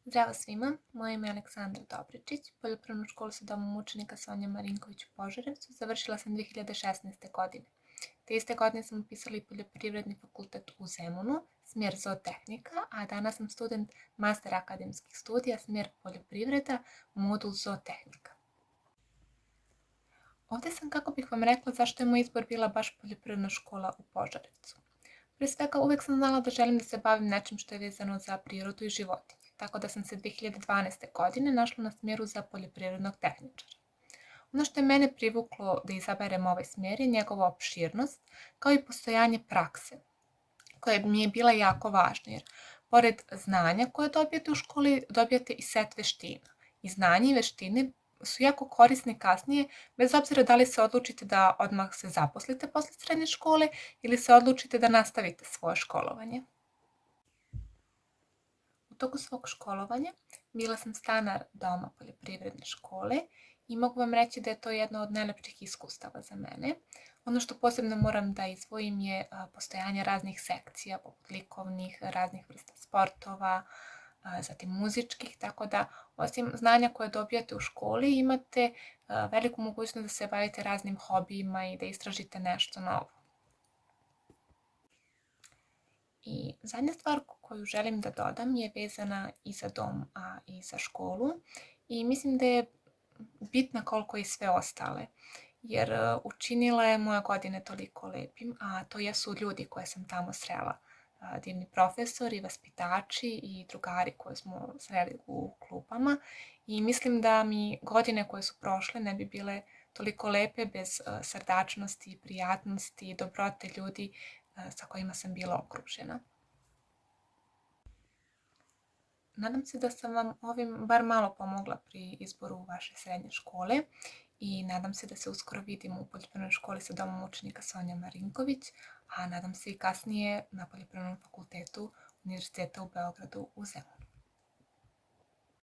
Zdravo svima, moje ime je Aleksandra Dobričić, Poljoprivrednu školu sa domom učenika Sonja Marinković u Požarevcu završila sam 2016. godine. Te iste godine sam upisala i Poljoprivredni fakultet u Zemunu, smjer zootehnika, a danas sam student master akademskih studija, smjer poljoprivreda, modul zootehnika. Ovdje sam kako bih vam rekla zašto je moj izbor bila baš Poljoprivredna škola u Požarevcu. Prije svega uvijek sam znala da želim da se bavim nečim što je vezano za prirodu i životinje, tako da sam se 2012. godine našla na smjeru za poljoprivrednog tehničara. Ono što je mene privuklo da izaberem ovaj smjer je njegova opširnost, kao i postojanje prakse, koja mi je bila jako važna, jer pored znanja koje dobijete u školi, dobijate i set veština. I znanje i veštine su jako korisne kasnije, bez obzira da li se odlučite da odmah se zaposlite posle srednje škole ili se odlučite da nastavite svoje školovanje. U toku svog školovanja bila sam stanar doma poljoprivredne škole i mogu vam reći da je to jedno od najlepših iskustava za mene. Ono što posebno moram da izdvojim je postojanje raznih sekcija, poput likovnih, raznih vrsta sportova, zatim muzičkih, tako da osim znanja koje dobijate u školi imate veliku mogućnost da se bavite raznim hobijima i da istražite nešto novo. I zadnja stvar koju želim da dodam je vezana i za dom, a i za školu i mislim da je bitna koliko i sve ostale, jer učinila je moje godine toliko lepim, a to jesu ljudi koje sam tamo srela. Divni profesori, vaspitači i drugari koje smo sreli u klupama i mislim da mi godine koje su prošle ne bi bile toliko lepe bez srdačnosti, prijatnosti i dobrote ljudi sa kojima sam bila okružena. Nadam se da sam vam ovim bar malo pomogla pri izboru vaše srednje škole i nadam se da se uskoro vidimo u Poljoprivrednoj školi sa domom učenika Sonja Marinković, a nadam se i kasnije na Poljoprivrednom fakultetu Univerziteta u Beogradu u Zemunu.